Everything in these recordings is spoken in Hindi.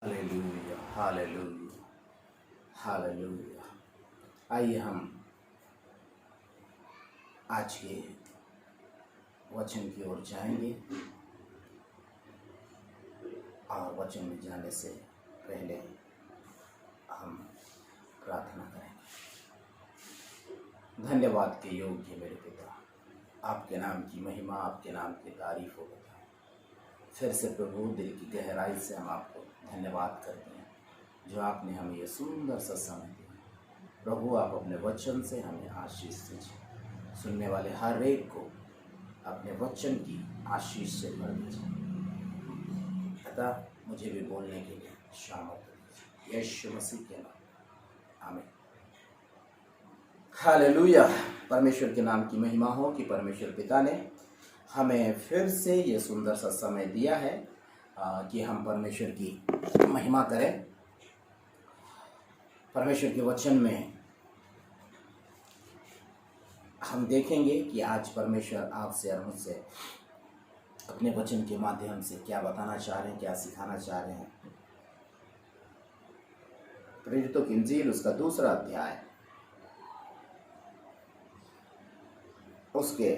Hallelujah, hallelujah, hallelujah. आइए हम आज के वचन की ओर जाएंगे और वचन में जाने से पहले हम प्रार्थना करेंगे। धन्यवाद के योग्य मेरे पिता, आपके नाम की महिमा, आपके नाम की तारीफ हो बता। फिर से प्रभु दिल की गहराई से हम आपको धन्यवाद करते हैं जो आपने हमें ये सुंदर सा समय दिया। प्रभु आप अपने वचन से हमें आशीष दीजिए, सुनने वाले हर एक को अपने वचन की आशीष से भर दीजिए। अतः मुझे भी बोलने के लिए सामर्थ्य दीजिए, यीशु मसीह के नाम, आमीन। हालेलुया। परमेश्वर के नाम की महिमा हो कि परमेश्वर पिता ने हमें फिर से ये सुंदर सा समय दिया है कि हम परमेश्वर की महिमा करें। परमेश्वर के वचन में हम देखेंगे कि आज परमेश्वर आपसे और मुझसे अपने वचन के माध्यम से क्या बताना चाह रहे हैं, क्या सिखाना चाह रहे हैं। प्रेरितों की इंजील उसका 2 अध्याय उसके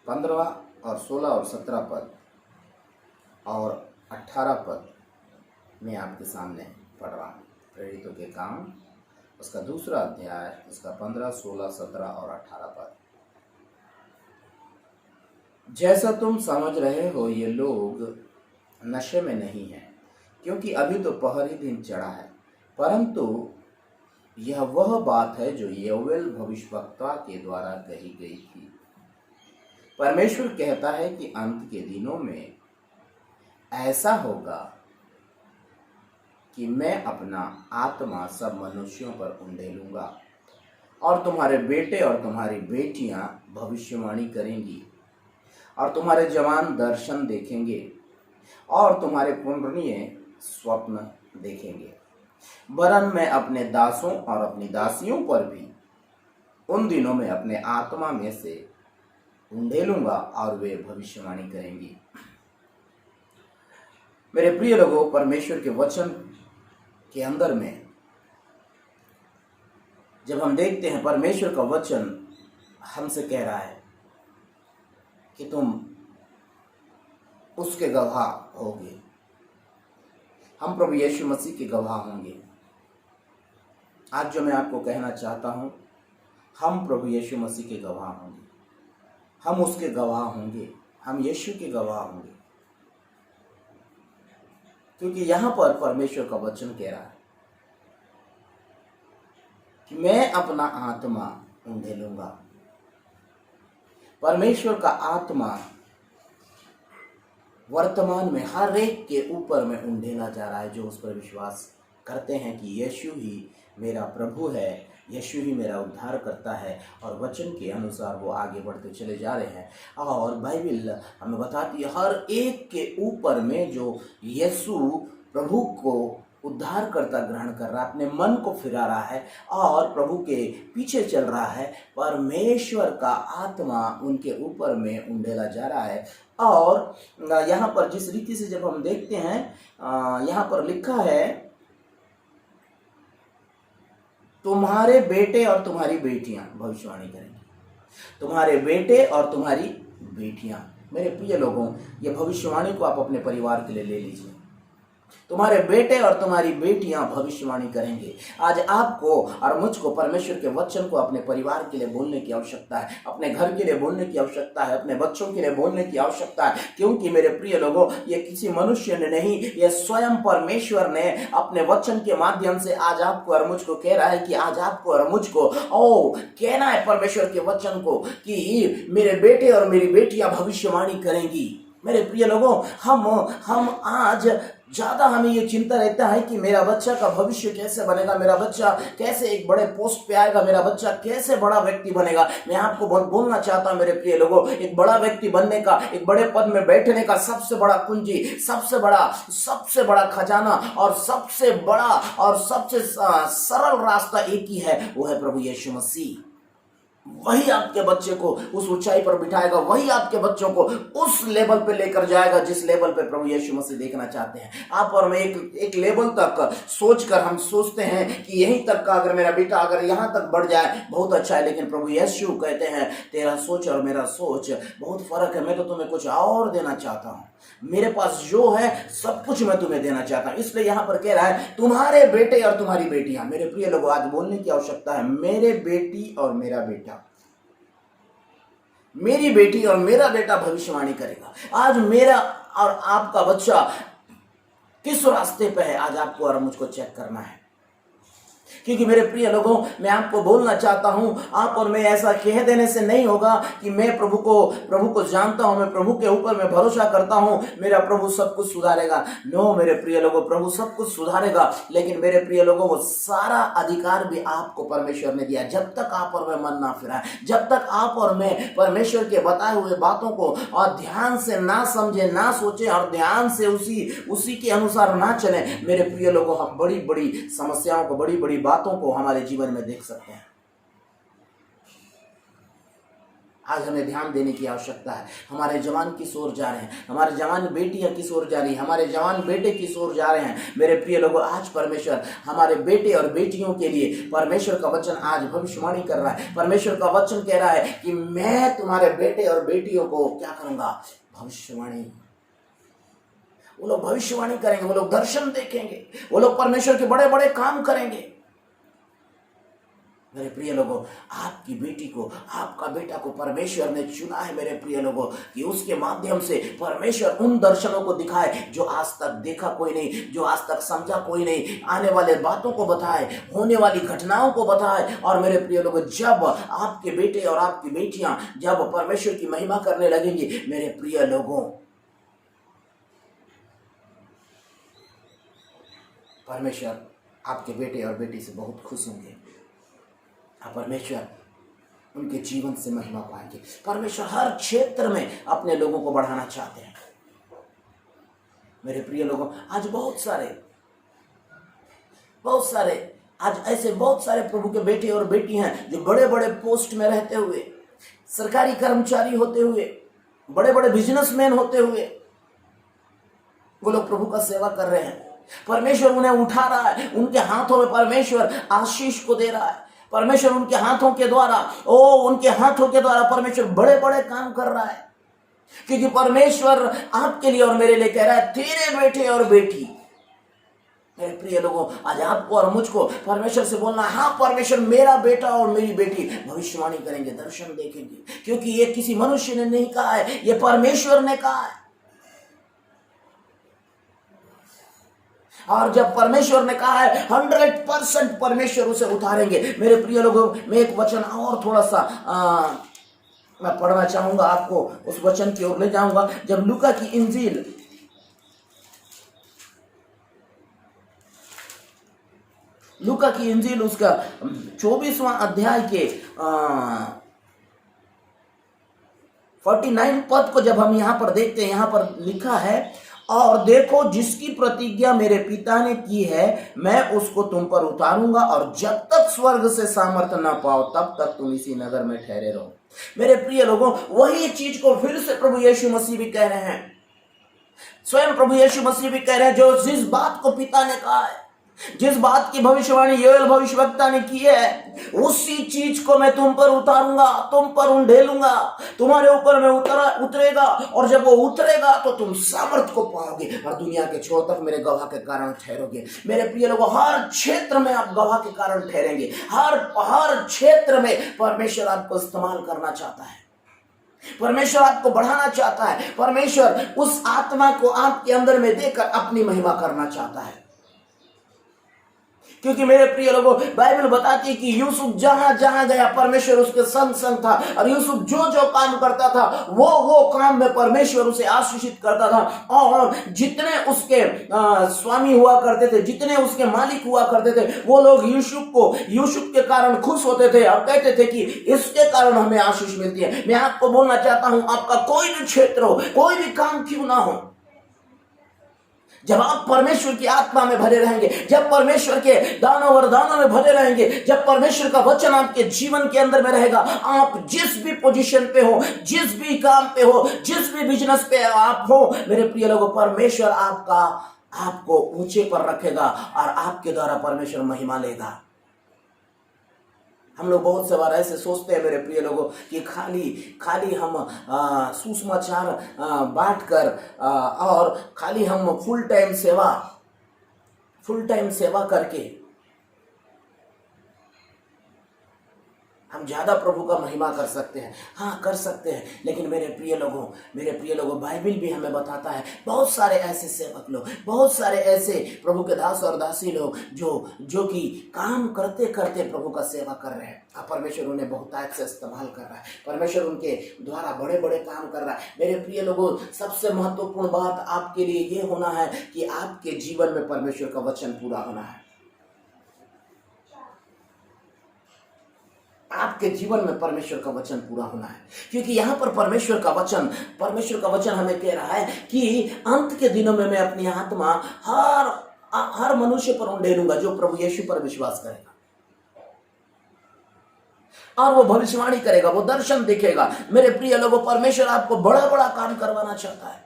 15 और 16 और 17 पद और 18 पद मैं आपके सामने पढ़ रहा हूँ। प्रेरितों के काम उसका 2 अध्याय उसका 15, 16, 17 और 18 पद। जैसा तुम समझ रहे हो ये लोग नशे में नहीं हैं, क्योंकि अभी तो पहली दिन चढ़ा है, परंतु यह वह बात है जो योएल भविष्यवक्ता के द्वारा कही गई थी। परमेश्वर कहता है कि अंत के दिनों में ऐसा होगा कि मैं अपना आत्मा सब मनुष्यों पर उंडेलूंगा और तुम्हारे बेटे और तुम्हारी बेटियां भविष्यवाणी करेंगी और तुम्हारे जवान दर्शन देखेंगे और तुम्हारे पुण्य स्वप्न देखेंगे। वरन मैं अपने दासों और अपनी दासियों पर भी उन दिनों में अपने आत्मा में से उंडेलूंगा और वे भविष्यवाणी करेंगी। मेरे प्रिय लोगों, परमेश्वर के वचन के अंदर में जब हम देखते हैं, परमेश्वर का वचन हमसे कह रहा है कि तुम उसके गवाह होगे। हम प्रभु यीशु मसीह के गवाह होंगे। आज जो मैं आपको कहना चाहता हूं, हम प्रभु यीशु मसीह के गवाह होंगे, हम उसके गवाह होंगे, हम यीशु के गवाह होंगे, क्योंकि यहां पर परमेश्वर का वचन कह रहा है कि मैं अपना आत्मा उंडेलूंगा। परमेश्वर का आत्मा वर्तमान में हर एक के ऊपर में उंडेला जा रहा है जो उस पर विश्वास करते हैं कि यीशु ही मेरा प्रभु है, यीशु ही मेरा उद्धार करता है, और वचन के अनुसार वो आगे बढ़ते चले जा रहे हैं। और बाइबल हमें बताती है हर एक के ऊपर में जो यीशु प्रभु को उद्धार करता ग्रहण कर रहा है, अपने मन को फिरा रहा है और प्रभु के पीछे चल रहा है, परमेश्वर का आत्मा उनके ऊपर में उंडेला जा रहा है। और यहाँ पर जिस रीति से जब हम देखते हैं, यहाँ पर लिखा है तुम्हारे बेटे और तुम्हारी बेटियां भविष्यवाणी करेंगी, तुम्हारे बेटे और तुम्हारी बेटियां। मेरे प्रिय लोगों, ये भविष्यवाणी को आप अपने परिवार के लिए ले लीजिए। तुम्हारे बेटे और तुम्हारी बेटियां भविष्यवाणी करेंगे। आज आपको और मुझको परमेश्वर के वचन को अपने परिवार के लिए बोलने की आवश्यकता है, अपने घर के लिए बोलने की आवश्यकता है, अपने बच्चों के लिए बोलने की आवश्यकता है, क्योंकि मेरे प्रिय लोगों, ये किसी मनुष्य ने नहीं, ये स्वयं परमेश्वर ने अपने वचन के माध्यम से आज आपको और मुझको कह रहा है कि आज आपको और मुझको कहना है परमेश्वर के वचन को कि मेरे बेटे और मेरी बेटियां भविष्यवाणी करेंगी। मेरे प्रिय लोगों, हम आज ज्यादा हमें ये चिंता रहता है कि मेरा बच्चा का भविष्य कैसे बनेगा, मेरा बच्चा कैसे एक बड़े पोस्ट पे आएगा, मेरा बच्चा कैसे बड़ा व्यक्ति बनेगा। मैं आपको बहुत बोलना चाहता हूं मेरे प्रिय लोगों, एक बड़ा व्यक्ति बनने का, एक बड़े पद में बैठने का सबसे बड़ा कुंजी, सबसे बड़ा खजाना और सबसे बड़ा और सबसे सरल रास्ता एक ही है, वो है प्रभु यीशु मसीह। वही आपके बच्चे को उस ऊंचाई पर बिठाएगा, वही आपके बच्चों को उस लेवल पे लेकर जाएगा जिस लेवल पे प्रभु यीशु मसीह देखना चाहते हैं। आप और मैं एक लेवल तक सोचकर हम सोचते हैं कि यहीं तक का अगर मेरा बेटा अगर यहां तक बढ़ जाए बहुत अच्छा है, लेकिन प्रभु यीशु कहते हैं तेरा सोच और मेरा सोच बहुत फर्क है। मैं तो तुम्हें कुछ और देना चाहता हूं, मेरे पास जो है सब कुछ मैं तुम्हें देना चाहता हूं। इसलिए यहां पर कह रहा है तुम्हारे बेटे और तुम्हारी बेटियां। मेरे प्रिय लोगों, आज बोलने की आवश्यकता है, मेरे बेटी और मेरा बेटा, मेरी बेटी और मेरा बेटा भविष्यवाणी करेगा। आज मेरा और आपका बच्चा किस रास्ते पे है, आज आपको और मुझको चेक करना है। क्योंकि मेरे प्रिय लोगों, मैं आपको बोलना चाहता हूं, आप और मैं ऐसा कह देने से नहीं होगा कि मैं प्रभु को जानता हूं, मैं प्रभु के ऊपर मैं भरोसा करता हूं, मेरा प्रभु सब कुछ सुधारेगा। नो मेरे प्रिय लोगों, प्रभु सब कुछ सुधारेगा, लेकिन मेरे प्रिय लोगों वो सारा अधिकार भी आपको परमेश्वर ने दिया। जब तक आप और मैं मन ना फिराए, जब तक आप और मैं परमेश्वर के बताए हुए बातों को और ध्यान से ना समझे, ना सोचे और ध्यान से उसी के अनुसार ना चले, मेरे प्रिय लोगों हम बड़ी बड़ी समस्याओं को, बड़ी बड़ी बातों को हमारे जीवन में देख सकते हैं। आज हमें ध्यान देने की आवश्यकता है। हमारे जवान किस ओर जा रहे हैं, हमारे जवान बेटियां किस ओर जा रही हैं, हमारे जवान बेटे किस ओर जा रहे हैं। मेरे प्रिय लोगों, आज परमेश्वर हमारे बेटे और बेटियों के लिए परमेश्वर का वचन आज भविष्यवाणी कर रहा है। परमेश्वर का वचन कह रहा है कि मैं तुम्हारे बेटे और बेटियों को क्या करूंगा, भविष्यवाणी। वो लोग भविष्यवाणी करेंगे, वो लोग दर्शन देखेंगे, वो लोग परमेश्वर के बड़े बड़े काम करेंगे। मेरे प्रिय लोगों, आपकी बेटी को, आपका बेटा को परमेश्वर ने चुना है मेरे प्रिय लोगों, कि उसके माध्यम से परमेश्वर उन दर्शनों को दिखाए जो आज तक देखा कोई नहीं, जो आज तक समझा कोई नहीं, आने वाले बातों को बताए, होने वाली घटनाओं को बताए। और मेरे प्रिय लोगों, जब आपके बेटे और आपकी बेटियां जब परमेश्वर की महिमा करने लगेंगी, मेरे प्रिय लोगों, परमेश्वर आपके बेटे और बेटी से बहुत खुश होंगे। परमेश्वर उनके जीवन से महिमा पाएंगे। परमेश्वर हर क्षेत्र में अपने लोगों को बढ़ाना चाहते हैं। मेरे प्रिय लोगों, आज बहुत सारे आज ऐसे बहुत सारे प्रभु के बेटे और बेटी हैं जो बड़े बड़े पोस्ट में रहते हुए, सरकारी कर्मचारी होते हुए, बड़े बड़े बिजनेसमैन होते हुए, वो लोग प्रभु का सेवा कर रहे हैं। परमेश्वर उन्हें उठा रहा है, उनके हाथों में परमेश्वर आशीष को दे रहा है। परमेश्वर उनके हाथों के द्वारा परमेश्वर बड़े बड़े काम कर रहा है। क्योंकि परमेश्वर आपके लिए और मेरे लिए कह रहा है, तेरे बेटे और बेटी। मेरे प्रिय लोगों, आज आपको और मुझको परमेश्वर से बोलना, हाँ परमेश्वर मेरा बेटा और मेरी बेटी भविष्यवाणी करेंगे, दर्शन देखेंगे। क्योंकि ये किसी मनुष्य ने नहीं कहा है, ये परमेश्वर ने कहा है। और जब परमेश्वर ने कहा है 100% परमेश्वर उसे उतारेंगे। मेरे प्रिय लोगों, मैं एक वचन और थोड़ा सा मैं पढ़ना चाहूंगा, आपको उस वचन की ओर ले जाऊंगा। जब लूका की इंजील उसका 24वां अध्याय के 49 पद को जब हम यहां पर देखते हैं, यहां पर लिखा है, और देखो जिसकी प्रतिज्ञा मेरे पिता ने की है, मैं उसको तुम पर उतारूंगा, और जब तक स्वर्ग से सामर्थ्य न पाओ तब तक तुम इसी नगर में ठहरे रहो। मेरे प्रिय लोगों, वही चीज को फिर से प्रभु यीशु मसीह भी कह रहे हैं। स्वयं प्रभु यीशु मसीह भी कह रहे हैं, जो जिस बात को पिता ने कहा है, जिस बात की भविष्यवाणी योएल भविष्यवक्ता ने की है, उसी चीज को मैं तुम पर उतारूंगा, तुम पर उंडेलूंगा, तुम्हारे ऊपर में उतरेगा। और जब वो उतरेगा तो तुम सामर्थ को पाओगे और दुनिया के छोर तक मेरे गवाह के कारण ठहरोगे। मेरे प्रिय लोगों, हर क्षेत्र में आप गवाह के कारण ठहरेंगे। हर क्षेत्र में परमेश्वर आपको इस्तेमाल करना चाहता है, परमेश्वर आपको बढ़ाना चाहता है। परमेश्वर उस आत्मा को आपके अंदर में देकर अपनी महिमा करना चाहता है। क्योंकि मेरे प्रिय लोगों, बाइबल बताती है कि यूसुफ जहां जहां गया परमेश्वर उसके संग संग था, और यूसुफ जो जो काम करता था वो काम में परमेश्वर उसे आशीषित करता था। और जितने उसके स्वामी हुआ करते थे, जितने उसके मालिक हुआ करते थे, वो लोग यूसुफ के कारण खुश होते थे और कहते थे कि इसके कारण हमें आशीष मिलती है। मैं आपको बोलना चाहता हूं, आपका कोई भी क्षेत्र हो, कोई भी काम क्यों ना हो, जब आप परमेश्वर की आत्मा में भरे रहेंगे, जब परमेश्वर के दानों वरदानों में भरे रहेंगे, जब परमेश्वर का वचन आपके जीवन के अंदर में रहेगा, आप जिस भी पोजीशन पे हो, जिस भी काम पे हो, जिस भी बिजनेस पे आप हो, मेरे प्रिय लोगों, परमेश्वर आपको ऊंचे पर रखेगा और आपके द्वारा परमेश्वर महिमा लेगा। हम लोग बहुत से बार ऐसे सोचते हैं मेरे प्रिय लोगों कि खाली हम सुसमाचार बांट कर और खाली हम फुल टाइम सेवा करके हम ज्यादा प्रभु का महिमा कर सकते हैं। हाँ, कर सकते हैं, लेकिन मेरे प्रिय लोगों, बाइबल भी हमें बताता है बहुत सारे ऐसे सेवक लोग, बहुत सारे ऐसे प्रभु के दास और दासी लोग जो कि काम करते करते प्रभु का सेवा कर रहे हैं। परमेश्वर उन्हें बहुतायत से इस्तेमाल कर रहा है, परमेश्वर उनके द्वारा बड़े बड़े काम कर रहा है। मेरे प्रिय लोगों, सबसे महत्वपूर्ण बात आपके लिए ये होना है कि आपके जीवन में परमेश्वर का वचन पूरा होना है। आपके जीवन में परमेश्वर का वचन पूरा होना है, क्योंकि यहां पर परमेश्वर का वचन हमें कह रहा है कि अंत के दिनों में मैं अपनी आत्मा हर मनुष्य पर उंडेलूंगा जो प्रभु यीशु पर विश्वास करेगा, और वो भविष्यवाणी करेगा, वो दर्शन दिखेगा। मेरे प्रिय लोगों, परमेश्वर आपको बड़ा बड़ा काम करवाना चाहता है।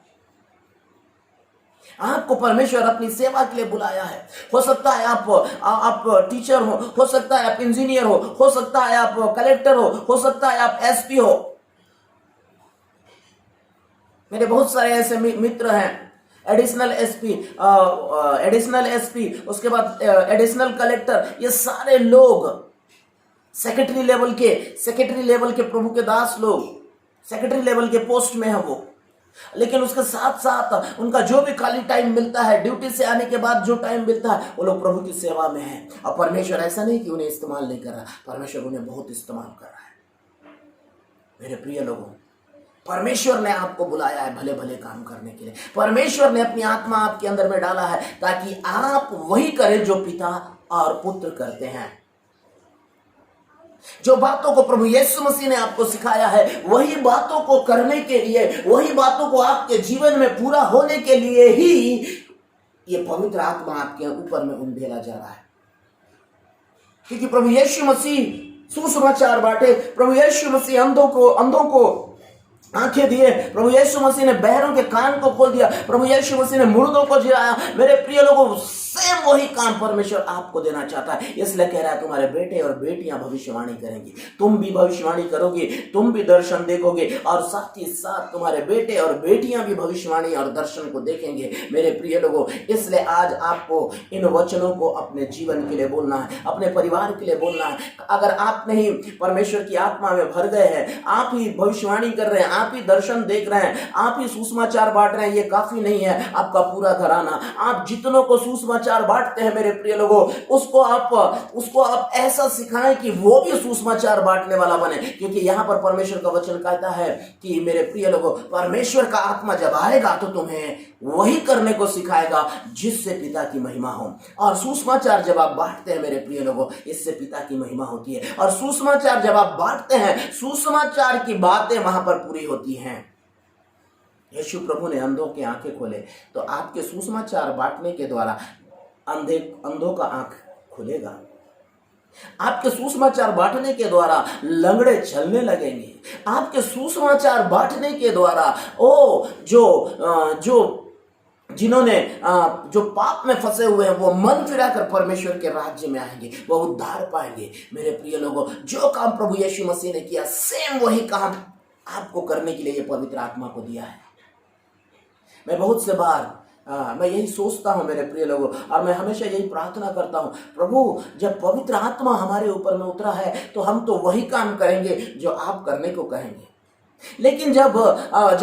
आपको परमेश्वर अपनी सेवा के लिए बुलाया है। हो सकता है आप टीचर हो सकता है आप इंजीनियर हो सकता है आप कलेक्टर हो सकता है आप एसपी हो। मेरे बहुत सारे ऐसे मित्र हैं, एडिशनल एसपी, उसके बाद एडिशनल कलेक्टर, ये सारे लोग सेक्रेटरी लेवल के प्रभु के दास लोग सेक्रेटरी लेवल के पोस्ट में है वो, लेकिन उसके साथ साथ उनका जो भी खाली टाइम मिलता है, ड्यूटी से आने के बाद जो टाइम मिलता है, वो लोग प्रभु की सेवा में हैं। और परमेश्वर ऐसा नहीं कि उन्हें इस्तेमाल नहीं कर रहा, परमेश्वर उन्हें बहुत इस्तेमाल कर रहा है। मेरे प्रिय लोगों, परमेश्वर ने आपको बुलाया है भले भले काम करने के लिए। परमेश्वर ने अपनी आत्मा आपके अंदर में डाला है ताकि आप वही करें जो पिता और पुत्र करते हैं। जो बातों को प्रभु यीशु मसीह ने आपको सिखाया है, वही बातों को करने के लिए, वही बातों को आपके जीवन में पूरा होने के लिए ही ये पवित्र आत्मा आपके ऊपर में उंडेला जा रहा है। क्योंकि प्रभु यीशु मसीह सुसमाचार बांटे, प्रभु यीशु मसीह अंधों को आंखें दिए, प्रभु यीशु मसीह ने बहरों के कान को खोल दिया, प्रभु यीशु मसीह ने मुर्दों को जिलाया। मेरे प्रिय लोगों, सेम वही काम परमेश्वर आपको देना चाहता है। इसलिए कह रहा है तुम्हारे बेटे और बेटियां भविष्यवाणी करेंगी, तुम भी भविष्यवाणी करोगे, तुम भी दर्शन देखोगे, और साथ ही साथ तुम्हारे बेटे और बेटियां भी भविष्यवाणी और दर्शन को देखेंगे। मेरे प्रिय लोगों, इसलिए आज आपको इन वचनों को अपने जीवन के लिए बोलना है, अपने परिवार के लिए बोलना है। अगर आप नहीं परमेश्वर की आत्मा में भर गए हैं, आप ही भविष्यवाणी कर रहे हैं, आप ही दर्शन देख रहे हैं, आप ही सुसमाचार बांट रहे हैं, ये काफी नहीं है। आपका पूरा घराना, आप जितनों को सुसमाचार बांटते हैं मेरे प्रिय लोगों, उसको आप ऐसा सिखाएं कि वो भी सुसमाचार बांटने वाला बने। क्योंकि यहां पर परमेश्वर का वचन कहता है कि मेरे प्रिय लोगों, परमेश्वर का आत्मा जब आएगा तो तुम्हें वही करने को सिखाएगा जिससे पिता की महिमा हो। और सुसमाचार जब आप बांटते हैं मेरे प्रिय लोगों, इससे पिता की महिमा होती है। और सुसमाचार जब आप बांटते हैं, सुसमाचार की बातें वहां पर पूरी होती हैं। यीशु प्रभु ने अंधों की आंखें खोले, तो आपके सुसमाचार बांटने के द्वारा अंधों का आंख खुलेगा। आपके सुसमाचार बांटने के द्वारा लंगड़े चलने लगेंगे। आपके सुसमाचार बांटने के द्वारा जो पाप में फंसे हुए हैं, वो मन फिराकर परमेश्वर के राज्य में आएंगे, वो उद्धार पाएंगे। मेरे प्रिय लोगों, जो काम प्रभु यीशु मसीह ने किया, सेम वही काम आपको करने के लिए ये पवित्र आत्मा को दिया है। मैं बहुत से बार मैं यही सोचता हूं मेरे प्रिय लोगों, और मैं हमेशा यही प्रार्थना करता हूं, प्रभु जब पवित्र आत्मा हमारे ऊपर में उतरा है तो हम तो वही काम करेंगे जो आप करने को कहेंगे। लेकिन जब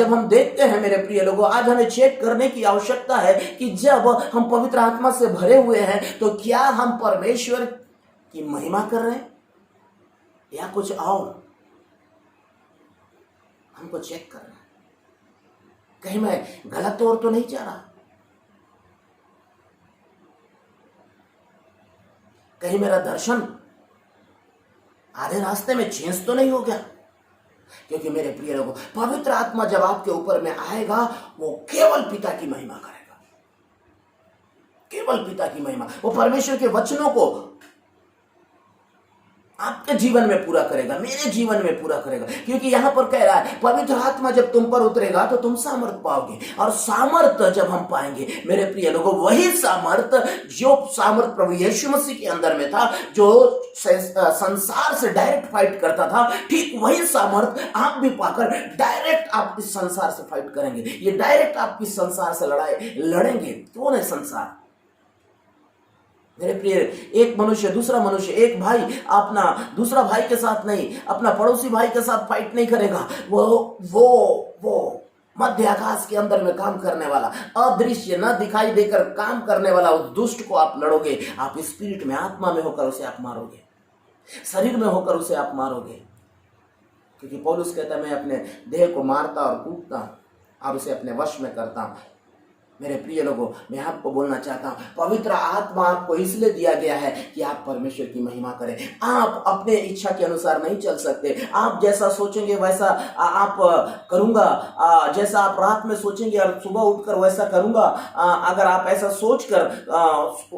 हम देखते हैं मेरे प्रिय लोगों, आज हमें चेक करने की आवश्यकता है कि जब हम पवित्र आत्मा से भरे हुए हैं तो क्या हम परमेश्वर की महिमा कर रहे हैं या कुछ और। हमको चेक करना है, कहीं मैं गलत ओर तो नहीं जा रहा, कहीं मेरा दर्शन आधे रास्ते में चेंज तो नहीं हो गया। क्योंकि मेरे प्रिय लोगों, पवित्र आत्मा जब आपके ऊपर में आएगा, वो केवल पिता की महिमा करेगा। केवल पिता की महिमा। वो परमेश्वर के वचनों को आपके जीवन में पूरा करेगा, मेरे जीवन में पूरा करेगा। क्योंकि यहां पर कह रहा है पवित्र आत्मा जब तुम पर उतरेगा तो तुम सामर्थ पाओगे। और सामर्थ जब हम पाएंगे मेरे प्रिय लोगों, वही सामर्थ जो सामर्थ प्रभु यीशु मसीह के अंदर में था, जो संसार से डायरेक्ट फाइट करता था, ठीक वही सामर्थ आप भी पाकर डायरेक्ट आप इस संसार से फाइट करेंगे। ये डायरेक्ट आप इस संसार से लड़ाई लड़ेंगे। कौन है संसार? मेरे प्रिय, एक मनुष्य दूसरा मनुष्य, एक भाई अपना दूसरा भाई के साथ नहीं, अपना पड़ोसी भाई के साथ फाइट नहीं करेगा। वो मध्य आकाश के अंदर में काम करने वाला, अदृश्य न दिखाई देकर काम करने वाला उस दुष्ट को आप लड़ोगे। आप स्पिरिट में, आत्मा में होकर उसे आप मारोगे, शरीर में होकर उसे आप मारोगे। क्योंकि पौलुस कहता है मैं अपने देह को मारता और कूटता हूं और उसे अपने वश में करता हूं। मेरे प्रिय लोगों, मैं आपको बोलना चाहता हूं, पवित्र आत्मा आपको इसलिए दिया गया है कि आप परमेश्वर की महिमा करें। आप अपने इच्छा के अनुसार नहीं चल सकते। आप जैसा सोचेंगे वैसा आप करूंगा, जैसा आप रात में सोचेंगे और सुबह उठकर वैसा करूंगा। अगर आप ऐसा सोचकर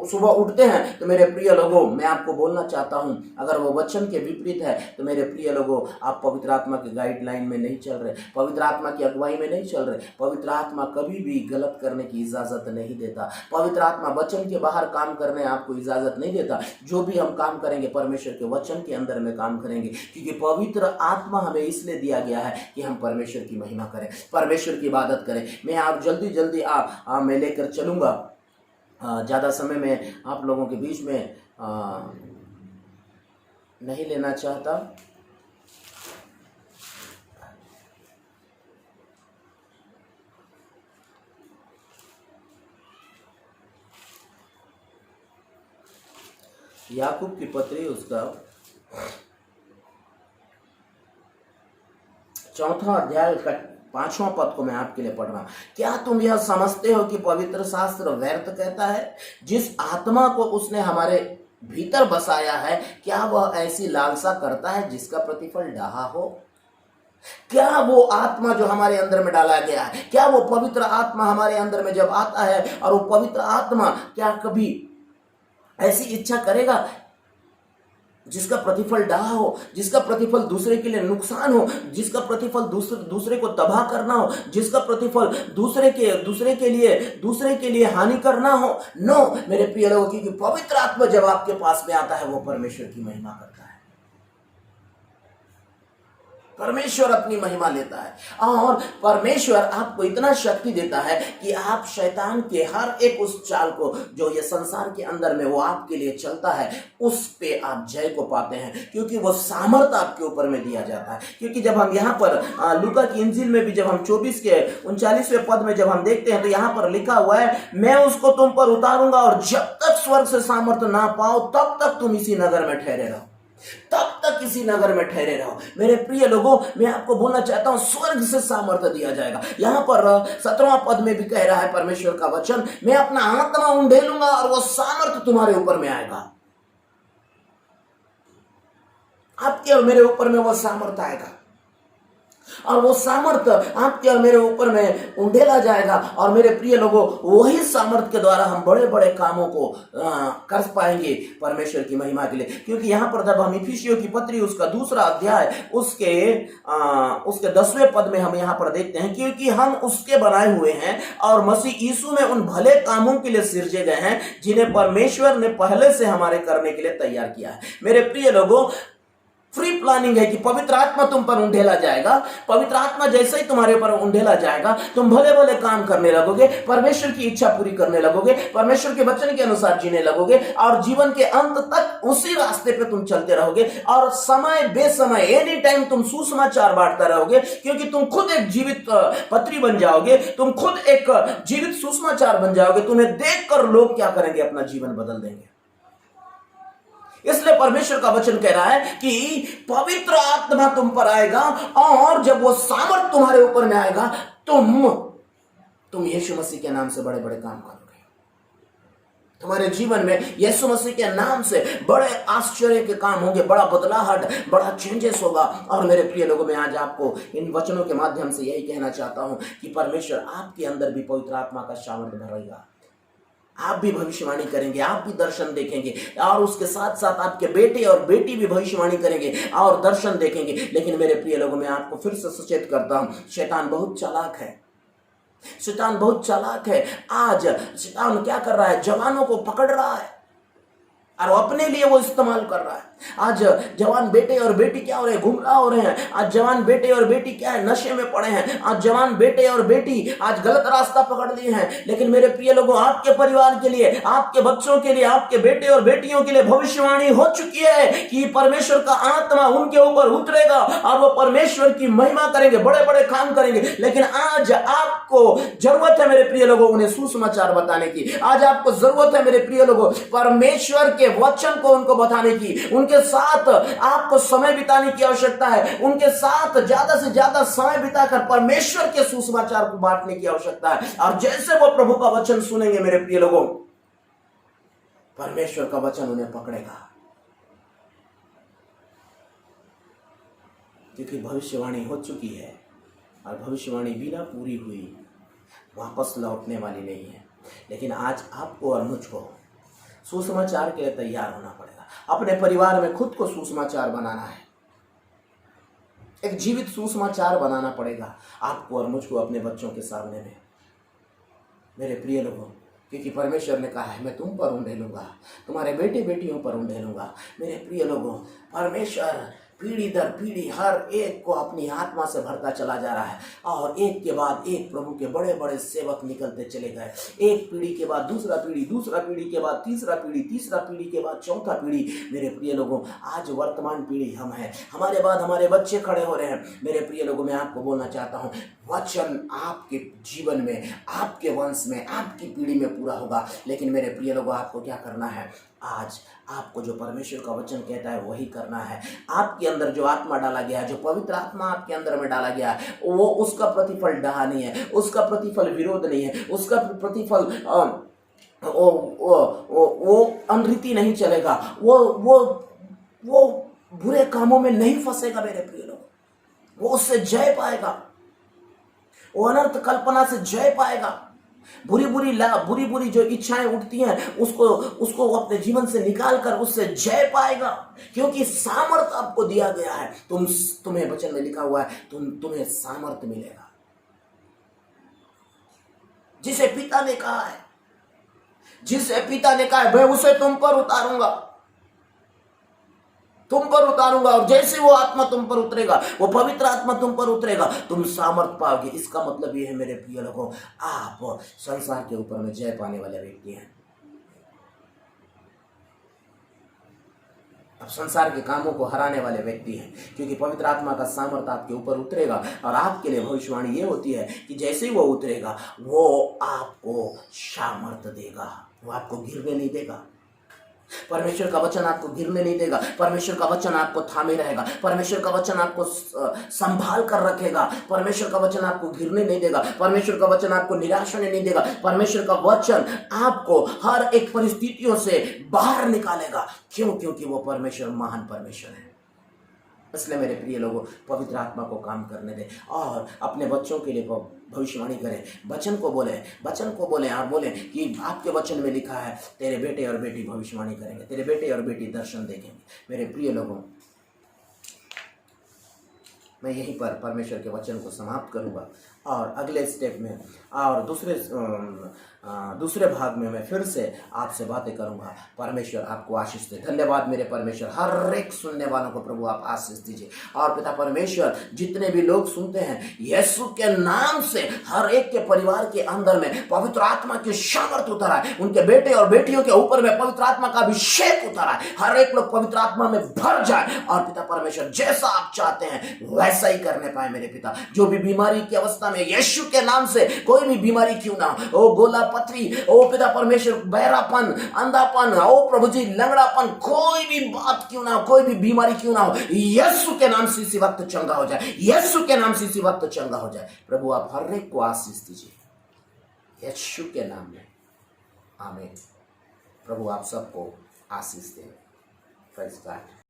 सुबह उठते हैं तो मेरे प्रिय लोगों, मैं आपको बोलना चाहता हूं, अगर वो वचन के विपरीत है तो मेरे प्रिय लोगों, आप पवित्र आत्मा के गाइडलाइन में नहीं चल रहे, पवित्र आत्मा की अगुवाई में नहीं चल रहे। पवित्र आत्मा कभी भी गलत करने की इजाजत नहीं देता। पवित्र आत्मा वचन के बाहर काम करने आपको इजाजत नहीं देता। जो भी हम काम करेंगे परमेश्वर के वचन के अंदर में काम करेंगे। क्योंकि पवित्र आत्मा हमें इसलिए दिया गया है कि हम परमेश्वर की महिमा करें, परमेश्वर की इबादत करें। मैं आप जल्दी मैं लेकर चलूंगा, ज्यादा समय में आप लोगों के बीच में नहीं लेना चाहता। याकूब की पत्री उसका 4वां अध्याय का 5वां पद को मैं आपके लिए पढ़ रहा हूं। क्या तुम यह समझते हो कि पवित्र शास्त्र व्यर्थ कहता है? जिस आत्मा को उसने हमारे भीतर बसाया है, क्या वह ऐसी लालसा करता है जिसका प्रतिफल डाहा हो? क्या वो आत्मा जो हमारे अंदर में डाला गया है, क्या वो पवित्र आत्मा हमारे अंदर में जब आता है, और वो पवित्र आत्मा क्या कभी ऐसी इच्छा करेगा जिसका प्रतिफल डाह हो, जिसका प्रतिफल दूसरे के लिए नुकसान हो, जिसका प्रतिफल दूसरे को तबाह करना हो, जिसका प्रतिफल दूसरे के लिए हानि करना हो? नो मेरे प्रिय लोगों, क्योंकि पवित्र आत्मा जब आपके पास में आता है वो परमेश्वर की महिमा करता है। परमेश्वर अपनी महिमा लेता है और परमेश्वर आपको इतना शक्ति देता है कि आप शैतान के हर एक उस चाल को जो ये संसार के अंदर में वो आपके लिए चलता है, उस पे आप जय को पाते हैं, क्योंकि वो सामर्थ्य आपके ऊपर में दिया जाता है। क्योंकि जब हम यहाँ पर लूका की इंजील में भी जब हम 24 के 39वें पद में जब हम देखते हैं तो यहाँ पर लिखा हुआ है, मैं उसको तुम पर उतारूंगा और जब तक स्वर्ग से सामर्थ्य ना पाओ तब तक तुम इसी नगर में ठहरे रहो, तब तक इसी नगर में ठहरे रहो। मेरे प्रिय लोगों, मैं आपको बोलना चाहता हूं, स्वर्ग से सामर्थ्य दिया जाएगा। यहां पर 17वां पद में भी कह रहा है परमेश्वर का वचन, मैं अपना आत्मा उंडेलूंगा और वो सामर्थ्य तुम्हारे ऊपर में आएगा। आपके और मेरे ऊपर में वो सामर्थ्य आएगा और वो सामर्थ्य आपके और मेरे ऊपर में उंडेला जाएगा। और मेरे प्रिय लोगों, वही सामर्थ्य के द्वारा हम बड़े बड़े कामों को कर पाएंगे परमेश्वर की महिमा के लिए। क्योंकि यहाँ पर जब हम इफिसियों की पत्री उसका 2 अध्याय उसके 10वें पद में हम यहाँ पर देखते हैं, क्योंकि हम उसके बनाए हुए हैं और मसीह यीशु में उन भले कामों के लिए सिरजे गए हैं जिन्हें परमेश्वर ने पहले से हमारे करने के लिए तैयार किया है। मेरे प्रिय लोगों, फ्री प्लानिंग है कि पवित्र आत्मा तुम पर उंडेला जाएगा। पवित्र आत्मा जैसे ही तुम्हारे ऊपर उंडेला जाएगा, तुम भले भले काम करने लगोगे, परमेश्वर की इच्छा पूरी करने लगोगे, परमेश्वर के वचन के अनुसार जीने लगोगे और जीवन के अंत तक उसी रास्ते पे तुम चलते रहोगे। और समय बेसमय एनी टाइम तुम सुसमाचार बांटता रहोगे, क्योंकि तुम खुद एक जीवित पत्री बन जाओगे, तुम खुद एक जीवित सुसमाचार बन जाओगे। तुम्हें देखकर लोग क्या करेंगे? अपना जीवन बदल देंगे। इसलिए परमेश्वर का वचन कह रहा है कि पवित्र आत्मा तुम पर आएगा और जब वो सामर्थ तुम्हारे ऊपर में आएगा, तुम यीशु मसीह के नाम से बड़े बड़े काम करोगे। तुम्हारे जीवन में यीशु मसीह के नाम से बड़े आश्चर्य के काम होंगे, बड़ा बदलाहट, बड़ा चेंजेस होगा। और मेरे प्रिय लोगों, मैं आज आपको इन वचनों के माध्यम से यही कहना चाहता हूं कि परमेश्वर आपके अंदर भी पवित्र आत्मा का सामर्थ्य भरेगा। आप भी भविष्यवाणी करेंगे, आप भी दर्शन देखेंगे, और उसके साथ साथ आपके बेटे और बेटी भी भविष्यवाणी करेंगे और दर्शन देखेंगे। लेकिन मेरे प्रिय लोगों, मैं आपको फिर से सचेत करता हूं, शैतान बहुत चालाक है। शैतान बहुत चालाक है। आज शैतान क्या कर रहा है, जवानों को पकड़ रहा है और अपने लिए वो इस्तेमाल कर रहा है। आज जवान बेटे और बेटी क्या हो रहे हैं, गुमराह हो रहे हैं। आज जवान बेटे और बेटी क्या है, नशे में पड़े हैं। आज जवान बेटे और बेटी आज गलत रास्ता पकड़ लिए हैं। लेकिन मेरे प्रिय लोगों, आपके परिवार के लिए, आपके बच्चों के लिए, आपके बेटे और बेटियों के लिए भविष्यवाणी हो चुकी है कि परमेश्वर का आत्मा उनके ऊपर उतरेगा और वो परमेश्वर की महिमा करेंगे, बड़े बड़े काम करेंगे। लेकिन आज आपको जरूरत है मेरे प्रिय लोगों, उन्हें सुसमाचार बताने की। आज आपको जरूरत है मेरे प्रिय लोगों, परमेश्वर के वचन को उनको बताने की। उनके साथ आपको समय बिताने की आवश्यकता है। उनके साथ ज्यादा से ज्यादा समय बिताकर परमेश्वर के सुसमाचार को बांटने की आवश्यकता है। और जैसे वो प्रभु का वचन सुनेंगे मेरे प्रिय लोगों, परमेश्वर का वचन उन्हें पकड़ेगा, क्योंकि भविष्यवाणी हो चुकी है और भविष्यवाणी बिना पूरी हुई वापस लौटने वाली नहीं है। लेकिन आज आपको और मुझको सुसमाचार के लिए तैयार होना पड़ेगा। अपने परिवार में खुद को सुसमाचार बनाना है, एक जीवित सुसमाचार बनाना पड़ेगा आपको और मुझको अपने बच्चों के सामने में मेरे प्रिय लोगों। क्योंकि परमेश्वर ने कहा है, मैं तुम पर उंडेलूंगा, तुम्हारे बेटे बेटियों पर उंडेलूंगा। मेरे प्रिय लोगों, परमेश्वर पीढ़ी दर पीढ़ी हर एक को अपनी आत्मा से भरता चला जा रहा है और एक के बाद एक प्रभु के बड़े बड़े सेवक निकलते चले गए। एक पीढ़ी के बाद दूसरा पीढ़ी, दूसरा पीढ़ी के बाद तीसरा पीढ़ी, तीसरा पीढ़ी के बाद चौथा पीढ़ी। मेरे प्रिय लोगों, आज वर्तमान पीढ़ी हम हैं, हमारे बाद हमारे बच्चे खड़े हो रहे हैं। मेरे प्रिय लोगों, मैं आपको बोलना चाहता हूँ, वचन आपके जीवन में, आपके वंश में, आपकी पीढ़ी में पूरा होगा। लेकिन मेरे प्रिय लोगों, आपको क्या करना है? आज आपको जो परमेश्वर का वचन कहता है वही करना है। आपके अंदर जो आत्मा डाला गया है, जो पवित्र आत्मा आपके अंदर में डाला गया है, वो उसका प्रतिफल डहा नहीं है, उसका प्रतिफल विरोध नहीं है, उसका प्रतिफल वो अनरीति नहीं चलेगा, वो बुरे कामों में नहीं फंसेगा मेरे प्रिय लोग। वो उससे जय पाएगा, वो अनर्थ कल्पना से जय पाएगा। बुरी बुरी जो इच्छाएं उठती हैं उसको अपने जीवन से निकाल कर उससे जय पाएगा। क्योंकि सामर्थ आपको दिया गया है। तुम्हें वचन में लिखा हुआ है, तुम्हें सामर्थ मिलेगा। जिसे पिता ने कहा है मैं उसे तुम पर उतारूंगा, और जैसे वो आत्मा तुम पर उतरेगा, वो पवित्र आत्मा तुम पर उतरेगा, तुम सामर्थ पाओगे। इसका मतलब ये है मेरे प्रिय लोगों, आप संसार के ऊपर में जय पाने वाले व्यक्ति हैं। आप संसार के कामों को हराने वाले व्यक्ति हैं, क्योंकि पवित्र आत्मा का सामर्थ आपके ऊपर उतरेगा। और आपके लिए भविष्यवाणी ये होती है कि जैसे ही वो उतरेगा, वो आपको सामर्थ देगा, वो आपको गिरने नहीं देगा। परमेश्वर का वचन आपको गिरने नहीं देगा। परमेश्वर का वचन आपको थामे रहेगा। परमेश्वर का वचन आपको संभाल कर रखेगा। परमेश्वर का वचन आपको गिरने नहीं देगा। परमेश्वर का वचन आपको निराश होने नहीं देगा। परमेश्वर का वचन आपको हर एक परिस्थितियों से बाहर निकालेगा। क्यों? क्योंकि वो परमेश्वर महान परमेश्वर है। इसलिए मेरे प्रिय लोगों, पवित्र आत्मा को काम करने दें और अपने बच्चों के लिए भविष्यवाणी करें, वचन को बोलें और बोलें कि आपके वचन में लिखा है, तेरे बेटे और बेटी भविष्यवाणी करेंगे, तेरे बेटे और बेटी दर्शन देखेंगे। मेरे प्रिय लोगों, मैं यहीं पर परमेश्वर के वचन को समाप्त करूंगा और अगले स्टेप में और दूसरे भाग में मैं फिर से आपसे बातें करूंगा। परमेश्वर आपको आशीष दे। धन्यवाद मेरे परमेश्वर। हर एक सुनने वालों को प्रभु आप आशीष दीजिए। और पिता परमेश्वर, जितने भी लोग सुनते हैं, यीशु के नाम से हर एक के परिवार के अंदर में पवित्र आत्मा की सामर्थ उतरा है। उनके बेटे और बेटियों के ऊपर में पवित्र आत्मा का अभिषेक उतरा है। हर एक लोग पवित्र आत्मा में भर जाए और पिता परमेश्वर, जैसा आप चाहते हैं वैसा ही करने पाए मेरे पिता। जो भी बीमारी की अवस्था में, यीशु के नाम से कोई भी बीमारी क्यों ना हो, ओ गोला पथरी, ओ पिता परमेश्वर, बहरापन, अंधापन, ओ प्रभु जी, लंगड़ापन, कोई भी बात क्यों ना हो, कोई भी बीमारी क्यों ना हो, यीशु के नाम से इसी वक्त चंगा हो जाए। यीशु के नाम से इसी वक्त चंगा हो जाए। प्रभु आप हर एक को आशीष दीजिए यीशु के नाम में, आमीन। प्रभु आप सबको आशीष दें। Praise God.